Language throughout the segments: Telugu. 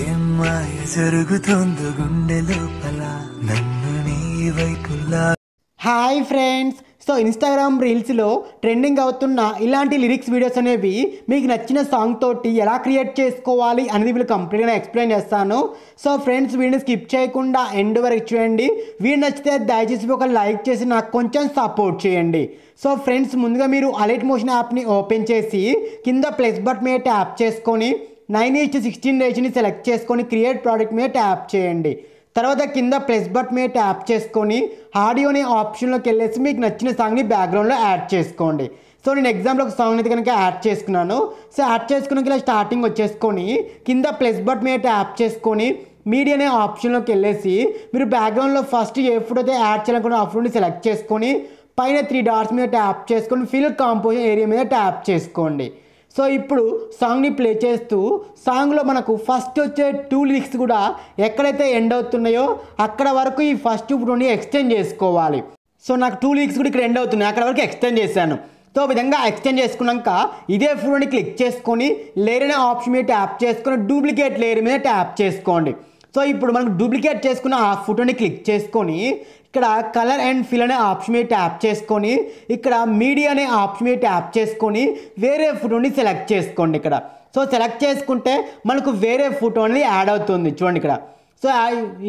ఏం మాయ జరుగుతుందో గుండె లోపల నన్ను నీ వైపులా. హాయ్ ఫ్రెండ్స్, సో ఇన్స్టాగ్రామ్ రీల్స్లో ట్రెండింగ్ అవుతున్న ఇలాంటి లిరిక్స్ వీడియోస్ అనేవి మీకు నచ్చిన సాంగ్ తోటి ఎలా క్రియేట్ చేసుకోవాలి అనేది వీళ్ళు కంప్లీట్గా ఎక్స్ప్లెయిన్ చేస్తాను. సో ఫ్రెండ్స్, వీడియోని స్కిప్ చేయకుండా ఎండ్ వరకు చూడండి. వీడియో నచ్చితే దయచేసి ఒక లైక్ చేసి నాకు కొంచెం సపోర్ట్ చేయండి. సో ఫ్రెండ్స్, ముందుగా మీరు అలైట్ మోషన్ యాప్ని ఓపెన్ చేసి కింద ప్లస్ బటన్ మీద ట్యాప్ చేసుకొని 9:16 రేషియోని సెలెక్ట్ చేసుకొని క్రియేట్ ప్రోడక్ట్ మీద ట్యాప్ చేయండి. తర్వాత కింద ప్లస్ బటన్ మీద ట్యాప్ చేసుకొని ఆడియోని ఆప్షన్లోకి వెళ్ళేసి మీకు నచ్చిన సాంగ్ని బ్యాక్గ్రౌండ్లో యాడ్ చేసుకోండి. సో నేను ఎగ్జాంపుల్ ఒక సాంగ్ అయితే కనుక యాడ్ చేసుకున్నాను. సో యాడ్ చేసుకున్నాక ఇలా స్టార్టింగ్ వచ్చేసుకొని కింద ప్లస్ బటన్ మీద ట్యాప్ చేసుకొని మీడియా అనే ఆప్షన్లోకి వెళ్ళేసి మీరు బ్యాక్గ్రౌండ్లో ఫస్ట్ ఏ ఫోటో అయితే యాడ్ చేయాలనుకున్న ఆ ఫోటోని సెలెక్ట్ చేసుకొని పైన 3 డాట్స్ మీద ట్యాప్ చేసుకొని ఫిల్ కాంపోజిషన్ ఏరియా మీద ట్యాప్ చేసుకోండి. సో ఇప్పుడు సాంగ్ని ప్లే చేస్తూ సాంగ్లో మనకు ఫస్ట్ వచ్చే 2 లిరిక్స్ కూడా ఎక్కడైతే ఎండ్ అవుతున్నాయో అక్కడ వరకు ఈ ఫస్ట్ ఫోటోని ఎక్స్టెండ్ చేసుకోవాలి. సో నాకు 2 లిరిక్స్ కూడా ఇక్కడ ఎండ్ అవుతున్నాయి, అక్కడ వరకు ఎక్స్టెండ్ చేశాను. సో విధంగా ఎక్స్టెండ్ చేసుకున్నాక ఇదే ఫోటోని క్లిక్ చేసుకొని లేయర్ అనే ఆప్షన్ మీద ట్యాప్ చేసుకొని డూప్లికేట్ లేయర్ మీద ట్యాప్ చేసుకోండి. సో ఇప్పుడు మనకు డూప్లికేట్ చేసుకున్న ఆ ఫోటోని క్లిక్ చేసుకొని ఇక్కడ కలర్ అండ్ ఫిల్ అనే ఆప్షన్ మీద ట్యాప్ చేసుకొని ఇక్కడ మీడియా అనే ఆప్షన్ మీద ట్యాప్ చేసుకొని వేరే ఫోటోని సెలెక్ట్ చేసుకోండి. ఇక్కడ సో సెలెక్ట్ చేసుకుంటే మనకు వేరే ఫోటో అనేది యాడ్ అవుతుంది చూడండి ఇక్కడ. సో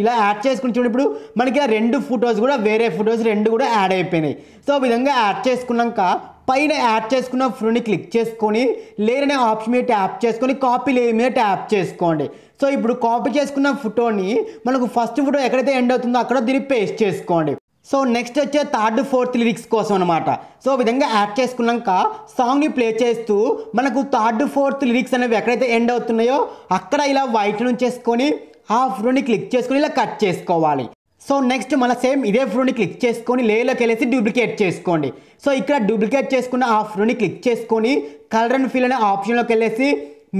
ఇలా యాడ్ చేసుకుని చూడండి, ఇప్పుడు మనకి ఇలా 2 ఫొటోస్ కూడా వేరే ఫొటోస్ 2 కూడా యాడ్ అయిపోయినాయి. సో విధంగా యాడ్ చేసుకున్నాక పైన యాడ్ చేసుకున్న ఫోటోని క్లిక్ చేసుకొని లేయర్ అనే ఆప్షన్ మీద ట్యాప్ చేసుకొని కాపీ లేయర్ మీద ట్యాప్ చేసుకోండి. సో ఇప్పుడు కాపీ చేసుకున్న ఫోటోని మనకు ఫస్ట్ ఫోటో ఎక్కడైతే ఎండ్ అవుతుందో అక్కడ దీన్ని పేస్ట్ చేసుకోండి. సో నెక్స్ట్ వచ్చే 3rd 4th లిరిక్స్ కోసం అనమాట. సో విధంగా యాడ్ చేసుకున్నాక సాంగ్ని ప్లే చేస్తూ మనకు 3rd 4th లిరిక్స్ అనేవి ఎక్కడైతే ఎండ్ అవుతున్నాయో అక్కడ ఇలా వైట్ నుంచి చేసుకొని ఆ ఫోటోని క్లిక్ చేసుకొని ఇలా కట్ చేసుకోవాలి. సో నెక్స్ట్ మళ్ళీ సేమ్ ఇదే ఫోటోని క్లిక్ చేసుకొని లేయర్లోకి వెళ్ళేసి డూప్లికేట్ చేసుకోండి. సో ఇక్కడ డూప్లికేట్ చేసుకున్న ఆ ఫోటోని క్లిక్ చేసుకొని కలర్ అండ్ ఫిల్ అనే ఆప్షన్లోకి వెళ్ళేసి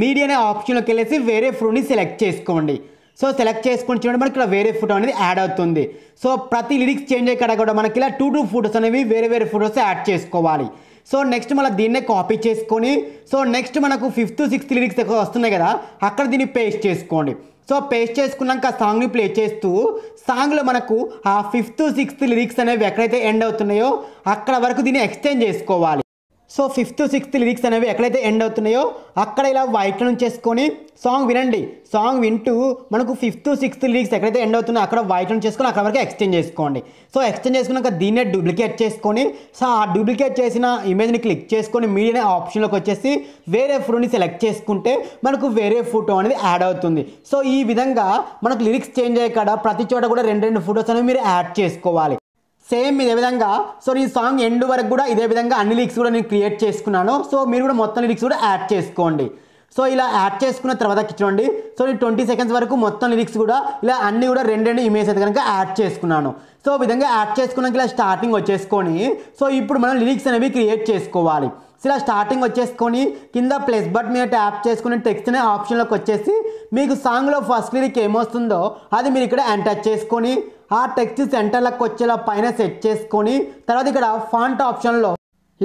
మీడియా అనే ఆప్షన్లోకి వెళ్ళేసి వేరే ఫోటోని సెలెక్ట్ చేసుకోండి. సో సెలెక్ట్ చేసుకొని చూడండి, మనకి ఇక్కడ వేరే ఫోటో అనేది యాడ్ అవుతుంది. సో ప్రతి లిరిక్స్ చేంజ్ అయ్యే కూడా మనకి ఇలా 2 ఫోటోస్ అనేవి వేరే ఫోటోస్ యాడ్ చేసుకోవాలి. సో నెక్స్ట్ మళ్ళీ దీన్నే కాపీ చేసుకొని సో నెక్స్ట్ మనకు 5th 6th లిరిక్స్ వస్తున్నాయి కదా, అక్కడ దీన్ని పేస్ట్ చేసుకోండి. సో పేస్ట్ చేసుకున్నాక సాంగ్ని ప్లే చేస్తూ సాంగ్లో మనకు ఆ 5th 6th లిరిక్స్ అనేవి ఎక్కడైతే ఎండ్ అవుతున్నాయో అక్కడ వరకు దీన్ని ఎక్స్టెండ్ చేసుకోవాలి. సో 5th 6th లిరిక్స్ అనేవి ఎక్కడైతే ఎండ్ అవుతున్నాయో అక్కడ ఇలా వైట్ నుంచి చేసుకొని సాంగ్ వినండి. సాంగ్ వింటూ మనకు 5th 6th లిరిక్స్ ఎక్కడైతే ఎండ్ అవుతున్నాయో అక్కడ వైట్ నుంచి చేసుకొని అక్కడ వరకు ఎక్స్టెండ్ చేసుకోండి. సో ఎక్స్టెండ్ చేసుకున్నాక దీన్నే డూప్లికేట్ చేసుకొని సో ఆ డూప్లికేట్ చేసిన ఇమేజ్ని క్లిక్ చేసుకొని మీడియా ఆప్షన్లోకి వచ్చేసి వేరే ఫోటోని సెలెక్ట్ చేసుకుంటే మనకు వేరే ఫోటో అనేది యాడ్ అవుతుంది. సో ఈ విధంగా మనకు లిరిక్స్ చేంజ్ అయ్యే కాడ ప్రతి చోట కూడా 2 ఫోటోస్ అనేవి మీరు యాడ్ చేసుకోవాలి. సేమ్ ఇదే విధంగా సో ఈ సాంగ్ ఎండ్ వరకు కూడా ఇదే విధంగా అన్ని లిరిక్స్ కూడా నేను క్రియేట్ చేసుకున్నాను. సో మీరు కూడా మొత్తం లిరిక్స్ కూడా యాడ్ చేసుకోండి. సో ఇలా యాడ్ చేసుకున్న తర్వాత చూడండి, సో నేను 20 సెకండ్స్ వరకు మొత్తం లిరిక్స్ కూడా ఇలా అన్ని కూడా 2 ఇమేజ్ అయితే కనుక యాడ్ చేసుకున్నాను. సో విధంగా యాడ్ చేసుకున్నాక ఇలా స్టార్టింగ్ వచ్చేసుకొని సో ఇప్పుడు మనం లిరిక్స్ అనేవి క్రియేట్ చేసుకోవాలి. సో ఇలా స్టార్టింగ్ వచ్చేసుకొని కింద ప్లస్ బటన్ మీద ట్యాప్ చేసుకుని టెక్స్ట్ అనే ఆప్షన్లోకి వచ్చేసి మీకు సాంగ్లో ఫస్ట్ లిరిక్ ఏమొస్తుందో అది మీరు ఇక్కడ ఎంటర్ చేసుకొని ఆ టెక్స్ట్ సెంటర్లోకి వచ్చేలా పైన సెట్ చేసుకొని తర్వాత ఇక్కడ ఫాంట్ ఆప్షన్లో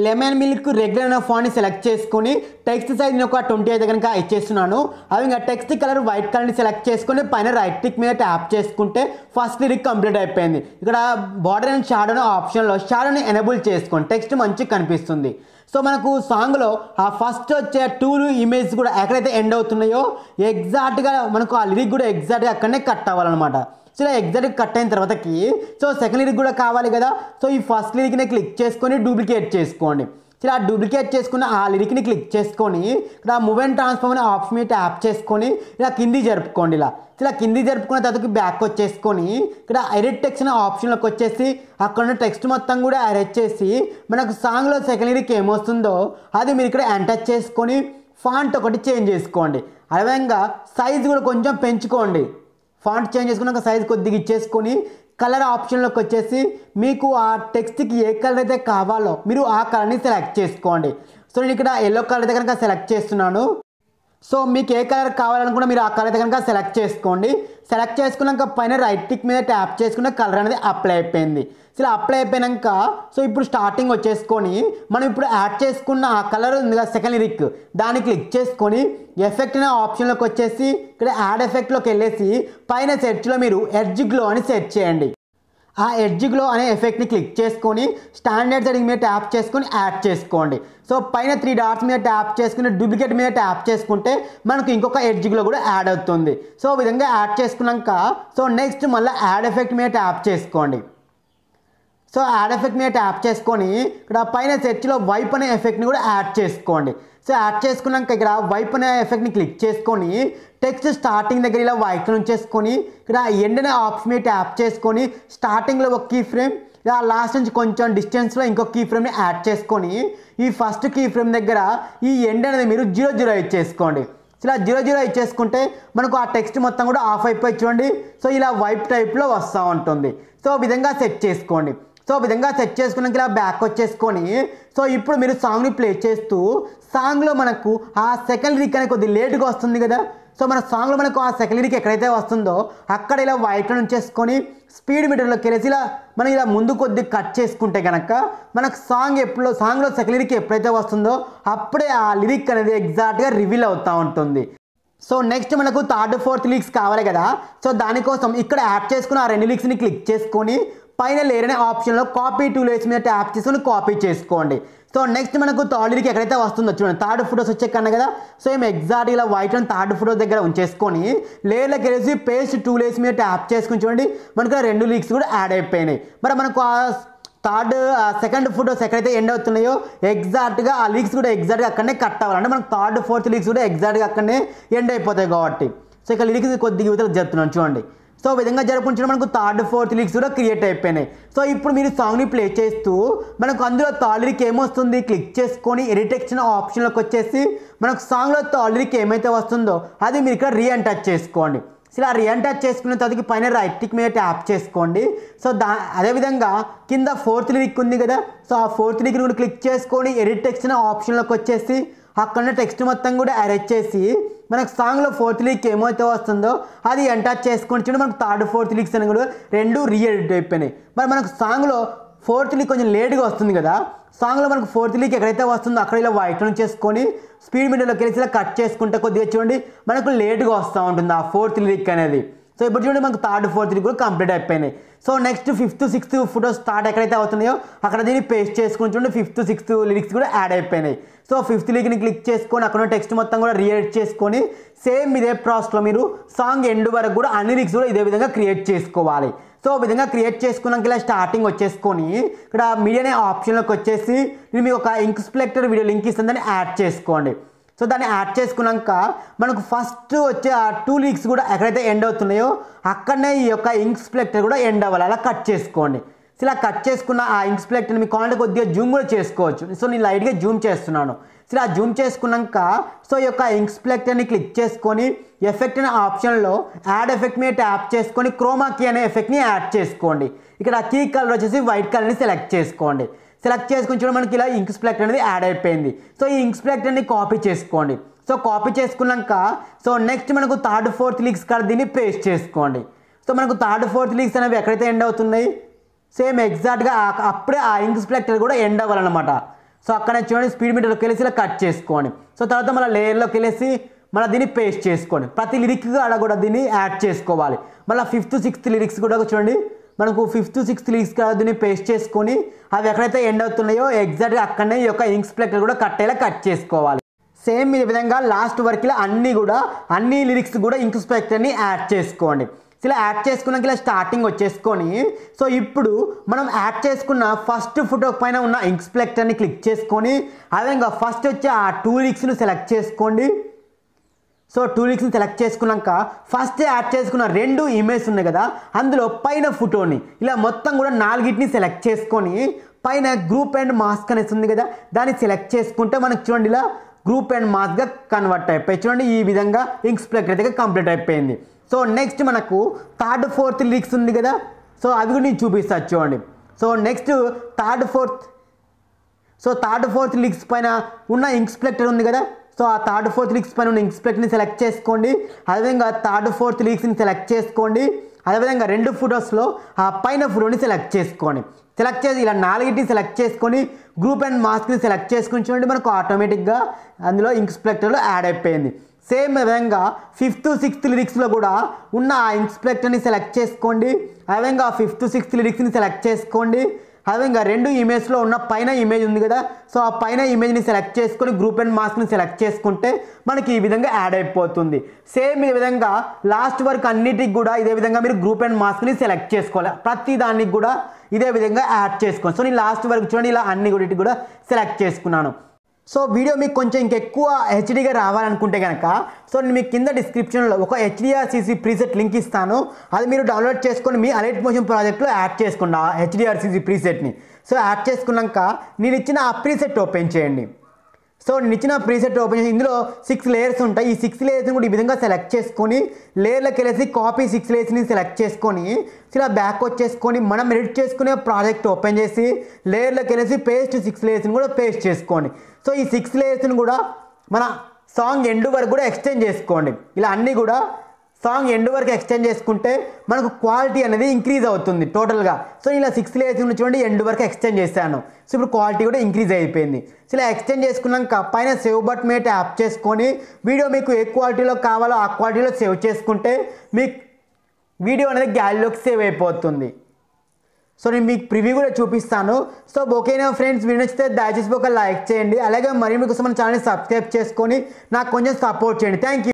లెమన్ మిల్క్ రెగ్యులర్ అనే ఫాంట్ని సెలెక్ట్ చేసుకొని టెక్స్ట్ సైజ్ నేను ఒక 20 అయితే కనుక ఇచ్చేస్తున్నాను. అవి ఇంకా టెక్స్ట్ కలర్ వైట్ కలర్ని సెలెక్ట్ చేసుకొని పైన రైట్ క్లిక్ మీద ట్యాప్ చేసుకుంటే ఫస్ట్ లిరిక్ కంప్లీట్ అయిపోయింది. ఇక్కడ బార్డర్ అండ్ షాడో అనే ఆప్షన్లో షాడోని ఎనేబుల్ చేసుకోండి, టెక్స్ట్ మంచిగా కనిపిస్తుంది. సో మనకు సాంగ్లో ఆ ఫస్ట్ వచ్చే 2 ఇమేజ్ కూడా ఎక్కడైతే ఎండ్ అవుతున్నాయో ఎగ్జాక్ట్గా మనకు ఆ లిరిక్ కూడా ఎగ్జాక్ట్గా అక్కడనే కట్ అవ్వాలన్నమాట. సో ఇలా ఎగ్జాక్ట్గా కట్ అయిన తర్వాతకి సో సెకండ్ లిరిక్ కూడా కావాలి కదా, సో ఈ ఫస్ట్ లిరిక్ని క్లిక్ చేసుకొని డూప్లికేట్ చేసుకోండి. సో ఇలా డూప్లికేట్ చేసుకున్న ఆ లిరిక్ని క్లిక్ చేసుకొని ఇక్కడ మూవ్ అండ్ ట్రాన్స్ఫార్మ్ అనే ఆప్షన్ మీద ట్యాప్ చేసుకొని ఇలా కింది జరుపుకోండి. ఇలా కింది జరుపుకున్న తర్వాత బ్యాక్ వచ్చేసుకొని ఇక్కడ ఎడిట్ టెక్స్ట్ అనే ఆప్షన్లోకి వచ్చేసి అక్కడ ఉన్న టెక్స్ట్ మొత్తం కూడా అరేంజ్ చేసి మనకు సాంగ్లో సెకండ్ లిరిక్ ఏమొస్తుందో అది మీరు ఇక్కడ ఎంటర్ చేసుకొని ఫాంట్ ఒకటి చేంజ్ చేసుకోండి. అదేవిధంగా సైజ్ కూడా కొంచెం పెంచుకోండి. ఫాంట్ చేంజ్ చేసుకున్నాక సైజ్ కొద్దిగా ఇచ్చేసుకొని కలర్ ఆప్షన్లోకి వచ్చేసి మీకు ఆ టెక్స్ట్కి ఏ కలర్ అయితే కావాలో మీరు ఆ కలర్ని సెలెక్ట్ చేసుకోండి. సో నేను ఇక్కడ ఎల్లో కలర్ అయితే కనుక సెలెక్ట్ చేస్తున్నాను. సో మీకు ఏ కలర్ కావాలనుకున్నా మీరు ఆ కలర్ అయితే కనుక సెలెక్ట్ చేసుకోండి. సెలెక్ట్ చేసుకున్నాక పైన రైట్ టిక్ మీద ట్యాప్ చేసుకున్న కలర్ అనేది అప్లై అయిపోయింది. ఇలా అప్లై అయిపోయాక సో ఇప్పుడు స్టార్టింగ్ వచ్చేసుకొని మనం ఇప్పుడు యాడ్ చేసుకున్న ఆ కలర్ ఉంది కదా సెకండ్ లిరిక్, దాన్ని క్లిక్ చేసుకొని ఎఫెక్ట్ అనే ఆప్షన్లోకి వచ్చేసి ఇక్కడ యాడ్ ఎఫెక్ట్లోకి వెళ్ళేసి పైన సెర్చ్లో మీరు ఎడ్జ్ గ్లో అని సెర్చ్ చేయండి. ఆ ఎడ్జ్ గ్లో అనే ఎఫెక్ట్ని క్లిక్ చేసుకొని స్టాండర్డ్ సెట్టింగ్ మీద ట్యాప్ చేసుకొని యాడ్ చేసుకోండి. సో పైన 3 డాట్స్ మీద ట్యాప్ చేసుకుని డూప్లికేట్ మీద ట్యాప్ చేసుకుంటే మనకు ఇంకొక ఎడ్జ్ గ్లో కూడా యాడ్ అవుతుంది. సో ఈ విధంగా యాడ్ చేసుకున్నాక సో నెక్స్ట్ మళ్ళీ యాడ్ ఎఫెక్ట్ మీద ట్యాప్ చేసుకోండి. సో యాడ్ ఎఫెక్ట్ మీద ట్యాప్ చేసుకొని ఇక్కడ పైన సెర్చ్లో వైప్ అనే ఎఫెక్ట్ని కూడా యాడ్ చేసుకోండి. సో యాడ్ చేసుకున్నాక ఇక్కడ వైప్ అనే ఎఫెక్ట్ని క్లిక్ చేసుకొని టెక్స్ట్ స్టార్టింగ్ దగ్గర ఇలా వైట్ ఉంచేసుకొని ఇక్కడ ఎండ్ అనే ఆప్షన్ మీద ట్యాప్ చేసుకొని స్టార్టింగ్లో ఒక కీ ఫ్రేమ్, ఇలా లాస్ట్ నుంచి కొంచెం డిస్టెన్స్లో ఇంకొక కీ ఫ్రేమ్ని యాడ్ చేసుకొని ఈ ఫస్ట్ కీ ఫ్రేమ్ దగ్గర ఈ ఎండ్ అనేది మీరు 0 ఇచ్చేసుకోండి. ఇలా 0 ఇచ్చేసుకుంటే మనకు ఆ టెక్స్ట్ మొత్తం కూడా ఆఫ్ అయిపోయి చూడండి. సో ఇలా వైప్ టైప్లో వస్తూ ఉంటుంది. సో ఈ విధంగా సెట్ చేసుకోండి. సో ఈ విధంగా సెట్ చేసుకున్నాక ఇలా బ్యాక్ వచ్చేసుకొని సో ఇప్పుడు మీరు సాంగ్ని ప్లే చేస్తూ సాంగ్లో మనకు ఆ సెకండ్ లిరిక్ అనేది కొద్దిగా లేట్గా వస్తుంది కదా. సో మన సాంగ్లో మనకు ఆ సెకండ్ లిరిక్ ఎక్కడైతే వస్తుందో అక్కడ ఇలా వైట్ ఉంచేసుకొని స్పీడ్ మీటర్లోకి వెళ్ళేసి ఇలా మనం ఇలా ముందు కొద్దిగా కట్ చేసుకుంటే కనుక మనకు సాంగ్లో సెకండ్ లిరిక్ ఎప్పుడైతే వస్తుందో అప్పుడే ఆ లిరిక్ అనేది ఎగ్జాక్ట్గా రివీల్ అవుతూ ఉంటుంది. సో నెక్స్ట్ మనకు థర్డ్ ఫోర్త్ లిరిక్స్ కావాలి కదా. సో దానికోసం ఇక్కడ యాడ్ చేసుకుని ఆ 2 లిరిక్స్ని క్లిక్ చేసుకొని పైన లేయర్ అనే ఆప్షన్లో కాపీ 2 లేయర్స్ మీద ట్యాప్ చేసుకొని కాపీ చేసుకోండి. సో నెక్స్ట్ మనకు థర్డ్ లిరిక్ ఎక్కడైతే వస్తుందో చూడండి, థర్డ్ ఫోటోస్ వచ్చే కన్నా కదా. సో ఏం ఎగ్జాక్ట్ ఇలా వైట్ అండ్ థర్డ్ ఫోటోస్ దగ్గర ఉంచేసుకొని లేయర్లోకి వెళ్ళేసి పేస్ట్ 2 లేయర్స్ మీద ట్యాప్ చేసుకుని చూడండి మనకు 2 లిరిక్స్ కూడా యాడ్ అయిపోయినాయి. మరి మనకు ఆ సెకండ్ ఫోటోస్ ఎక్కడైతే ఎండ్ అవుతున్నాయో ఎగ్జాక్ట్గా ఆ లిరిక్స్ కూడా ఎగ్జాక్ట్గా అక్కడనే కట్ అవ్వాలంటే మనకు థర్డ్ ఫోర్త్ లిరిక్స్ కూడా ఎగ్జాక్ట్గా అక్కడనే ఎండ్ అయిపోతాయి కాబట్టి. సో ఇక్కడ లిరిక్స్ కొద్దిగా యువతలు జరుపుతున్నాను చూడండి. సో విధంగా జరుపుకుంటే మనకు థర్డ్ ఫోర్త్ లిరిక్స్ కూడా క్రియేట్ అయిపోయినాయి. సో ఇప్పుడు మీరు సాంగ్ని ప్లే చేస్తూ మనకు అందులో థర్డ్ లిరిక్ ఏమొస్తుంది క్లిక్ చేసుకొని ఎడిట్ టెక్స్ట్ ఆప్షన్లోకి వచ్చేసి మనకు సాంగ్లో థర్డ్ లిరిక్ ఏమైతే వస్తుందో అది మీరు ఇక్కడ రీఅన్టచ్ చేసుకోండి. సో ఇలా రీఅన్టచ్ చేసుకున్న తర్వాత పైన రైట్ టిక్ మీద ట్యాప్ చేసుకోండి. సో అదేవిధంగా కింద ఫోర్త్ లిరిక్ ఉంది కదా. సో ఆ ఫోర్త్ లిరిక్ కూడా క్లిక్ చేసుకొని ఎడిట్ టెక్స్ట్ ఆప్షన్లోకి వచ్చేసి అక్కడ టెక్స్ట్ మొత్తం కూడా అరేంజ్ చేసి మనకు సాంగ్లో ఫోర్త్ లిరిక్ ఏమైతే వస్తుందో అది ఎంటర్ చేసుకొని చూడండి మనకు థర్డ్ ఫోర్త్ లిరిక్స్ అని కూడా 2 రీఎడిట్ అయిపోయినాయి. మరి మనకు సాంగ్లో ఫోర్త్ లిరిక్ కొంచెం లేట్గా వస్తుంది కదా. సాంగ్లో మనకు ఫోర్త్ లిరిక్ ఎక్కడైతే వస్తుందో అక్కడ ఇలా వైట్ చేసుకొని స్పీడ్ మీటర్లోకి వెళ్ళి ఇలా కట్ చేసుకుంటే కొద్దిగా చూడండి మనకు లేట్గా వస్తూ ఉంటుంది ఆ ఫోర్త్ లిరిక్ అనేది. సో ఇప్పుడు చూడండి మనకు థర్డ్ ఫోర్త్ లిరిక్ కూడా కంప్లీట్ అయిపోయినాయి. So next 5th 6th photo start ఎక్కడైతే అవుతున్నాయో అక్కడ దీన్ని పేస్ట్ చేసుకుని చూడండి 5th 6th లిరిక్స్ కూడా యాడ్ అయిపోయినాయి. సో 5th లిరిక్ని క్లిక్ చేసుకొని అక్కడ టెక్స్ట్ మొత్తం కూడా రీఎడిట్ చేసుకొని సేమ్ ఇదే ప్రాసెస్లో మీరు సాంగ్ ఎండ్ వరకు కూడా అన్ని లిరిక్స్ కూడా ఇదే విధంగా క్రియేట్ చేసుకోవాలి. సో విధంగా క్రియేట్ చేసుకున్నాక ఇలా స్టార్టింగ్ వచ్చేసుకొని ఇక్కడ మీడియా అనే ఆప్షన్లోకి వచ్చేసి నేను మీకు ఒక ఇంక్ స్ప్లెక్టర్ వీడియో లింక్ ఇస్తాను, దాన్ని యాడ్ చేసుకోండి. సో దాన్ని యాడ్ చేసుకున్నాక మనకు ఫస్ట్ వచ్చే ఆ 2 లిరిక్స్ కూడా ఎక్కడైతే ఎండ్ అవుతున్నాయో అక్కడనే ఈ యొక్క ఇంక్ స్ప్లెక్టర్ కూడా ఎండ్ అవ్వాలి, అలా కట్ చేసుకోండి. సో ఇలా కట్ చేసుకున్న ఆ ఇంక్ స్ప్లెక్టర్ని మీ కావాలంటే కొద్దిగా జూమ్ కూడా చేసుకోవచ్చు. సో నేను లైట్గా జూమ్ చేస్తున్నాను. సో ఇలా జూమ్ చేసుకున్నాక సో ఈ యొక్క ఇంక్ స్ప్లెక్టర్ని క్లిక్ చేసుకొని ఎఫెక్ట్ అనే ఆప్షన్లో యాడ్ ఎఫెక్ట్ మీద ట్యాప్ చేసుకొని క్రోమా కీ అనే ఎఫెక్ట్ని యాడ్ చేసుకోండి. ఇక్కడ కీ కలర్ వచ్చేసి వైట్ కలర్ని సెలెక్ట్ చేసుకోండి. సెలెక్ట్ చేసుకుని చూడండి మనకి ఇలా ఇంక్ స్ప్లెక్టర్ అనేది యాడ్ అయిపోయింది. సో ఈ ఇంక్ స్ప్లెక్టర్ని కాపీ చేసుకోండి. సో కాపీ చేసుకున్నాక సో నెక్స్ట్ మనకు థర్డ్ ఫోర్త్ లిరిక్స్ కాడ దీన్ని పేస్ట్ చేసుకోండి. సో మనకు థర్డ్ ఫోర్త్ లిరిక్స్ అనేవి ఎక్కడైతే ఎండ్ అవుతున్నాయి సేమ్ ఎగ్జాక్ట్గా అప్పుడే ఆ ఇంక్ స్ప్లెక్టర్ కూడా ఎండ్ అవ్వాలన్నమాట. సో అక్కడే చూడండి స్పీడ్ మీటర్లోకి వెళ్ళేసి ఇలా కట్ చేసుకోండి. సో తర్వాత మళ్ళీ లేయర్లోకి వెళ్ళేసి మళ్ళీ దీన్ని పేస్ట్ చేసుకోండి. ప్రతి లిరిక్ కూడా దీన్ని యాడ్ చేసుకోవాలి. మళ్ళీ 5th 6th లిరిక్స్ కూడా చూడండి మనకు 5th 6th లిరిక్స్ దీన్ని పేస్ట్ చేసుకొని అవి ఎక్కడైతే ఎండ్ అవుతున్నాయో ఎగ్జాక్ట్గా అక్కడనే ఈ యొక్క ఇంక్ స్ప్లెక్టర్ కూడా కట్టేలా కట్ చేసుకోవాలి. సేమ్ ఈ విధంగా లాస్ట్ వరకు అన్ని లిరిక్స్ కూడా ఇంక్ స్ప్లెక్టర్ని యాడ్ చేసుకోండి. ఇలా యాడ్ చేసుకున్నాక ఇలా స్టార్టింగ్ వచ్చేసుకొని సో ఇప్పుడు మనం యాడ్ చేసుకున్న ఫస్ట్ ఫోటో పైన ఉన్న ఇంక్ స్ప్లెక్టర్ని క్లిక్ చేసుకొని అదేవిధంగా ఫస్ట్ వచ్చే ఆ 2 లిరిక్స్ని సెలెక్ట్ చేసుకోండి. సో 2 లిరిక్స్ని సెలెక్ట్ చేసుకున్నాక ఫస్ట్ యాడ్ చేసుకున్న 2 ఇమేజ్ ఉన్నాయి కదా అందులో పైన ఫోటోని ఇలా మొత్తం కూడా 4ని సెలెక్ట్ చేసుకొని పైన గ్రూప్ అండ్ మాస్క్ అనేసి ఉంది కదా దాన్ని సెలెక్ట్ చేసుకుంటే మనకు చూడండి ఇలా గ్రూప్ అండ్ మాస్క్గా కన్వర్ట్ అయిపోయి చూడండి ఈ విధంగా ఇంక్ స్ప్లెక్టర్ అయితే కంప్లీట్ అయిపోయింది. సో నెక్స్ట్ మనకు థర్డ్ ఫోర్త్ లిరిక్స్ ఉంది కదా సో అవి కూడా నేను చూపిస్తాను చూడండి. So next third fourth lyrics పైన ఉన్న ఇంక్ స్ప్లెక్టర్ ఉంది కదా సో ఆ థర్డ్ ఫోర్త్ లిరిక్స్ పైన ఉన్న ఇన్స్పెక్ట్ని సెలెక్ట్ చేసుకోండి. అదేవిధంగా థర్డ్ ఫోర్త్ లిరిక్స్ని సెలెక్ట్ చేసుకోండి. అదేవిధంగా 2 ఫోటోస్లో ఆ పైన ఫోటోని సెలెక్ట్ చేసుకోండి. సెలెక్ట్ చేసి ఇలా 4ని సెలెక్ట్ చేసుకొని గ్రూప్ అండ్ మాస్క్ని సెలెక్ట్ చేసుకుని చూడండి, మనకు ఆటోమేటిక్గా అందులో ఇన్స్పెక్టర్లో యాడ్ అయిపోయింది. సేమ్ విధంగా 5th 6th లిరిక్స్లో కూడా ఉన్న ఆ ఇన్స్పెక్టర్ని సెలెక్ట్ చేసుకోండి. అదేవిధంగా 5th 6th లిరిక్స్ని సెలెక్ట్ చేసుకోండి. అదేవిధంగా 2 ఇమేజ్లో ఉన్న పైన ఇమేజ్ ఉంది కదా, సో ఆ పైన ఇమేజ్ని సెలెక్ట్ చేసుకొని గ్రూప్ అండ్ మాస్క్ని సెలెక్ట్ చేసుకుంటే మనకి ఈ విధంగా యాడ్ అయిపోతుంది. సేమ్ ఈ విధంగా లాస్ట్ వరకు అన్నిటికి కూడా ఇదే విధంగా మీరు గ్రూప్ అండ్ మాస్క్ని సెలెక్ట్ చేసుకోవాలి. ప్రతి దానికి కూడా ఇదే విధంగా యాడ్ చేసుకోండి. సో నేను లాస్ట్ వరకు చూడండి ఇలా అన్ని కూడా సెలెక్ట్ చేసుకున్నాను. సో వీడియో మీకు కొంచెం ఇంకెక్కువ హెచ్డీగా రావాలనుకుంటే కనుక సో నేను మీకు కింద డిస్క్రిప్షన్లో ఒక HDRCC ప్రీసెట్ లింక్ ఇస్తాను. అది మీరు డౌన్లోడ్ చేసుకొని మీ అలైట్ మోషన్ ప్రాజెక్ట్లో యాడ్ చేసుకోండి ఆ HDRCC ప్రీసెట్ని. సో యాడ్ చేసుకున్నాక నేను ఇచ్చిన ఆ ప్రీసెట్ ఓపెన్ చేయండి. సో నేను ఇచ్చిన ప్రీసెట్ ఓపెన్ చేసి ఇందులో 6 లేయర్స్ ఉంటాయి. ఈ 6 లేయర్స్ని కూడా ఈ విధంగా సెలెక్ట్ చేసుకొని లేయర్లోకి వెళ్ళేసి కాపీ 6 లేయర్స్ని సెలెక్ట్ చేసుకొని ఇలా బ్యాక్ వచ్చేసుకొని మనం ఎడిట్ చేసుకునే ప్రాజెక్ట్ ఓపెన్ చేసి లేయర్లోకి వెళ్ళేసి పేస్ట్ 6 లేయర్స్ని కూడా పేస్ట్ చేసుకోండి. సో ఈ 6 లేయర్స్ని కూడా మన సాంగ్ ఎండ్ వరకు కూడా ఎక్స్టెండ్ చేసుకోండి. ఇలా అన్నీ కూడా సాంగ్ ఎండ్ వరకు ఎక్స్టెండ్ చేసుకుంటే మనకు క్వాలిటీ అనేది ఇంక్రీజ్ అవుతుంది టోటల్గా. సో ఇలా 6 లేయర్స్ నుంచి చూడండి ఎండ్ వరకు ఎక్స్టెండ్ చేశాను. సో ఇప్పుడు క్వాలిటీ కూడా ఇంక్రీజ్ అయిపోయింది. సో ఇలా ఎక్స్టెండ్ చేసుకున్నాక పైన సేవ్ బటన్ మీద ట్యాప్ చేసుకొని వీడియో మీకు ఏ క్వాలిటీలో కావాలో ఆ క్వాలిటీలో సేవ్ చేసుకుంటే మీకు వీడియో అనేది గ్యాలరీలోకి సేవ్ అయిపోతుంది. సో నేను మీకు ప్రివ్యూ కూడా చూపిస్తాను. సో ఓకేనా ఫ్రెండ్స్, వీడియో నచ్చితే దయచేసి ఒక లైక్ చేయండి. అలాగే మరి మీకోసం మన ఛానల్ని సబ్స్క్రైబ్ చేసుకొని నాకు కొంచెం సపోర్ట్ చేయండి. Thank you.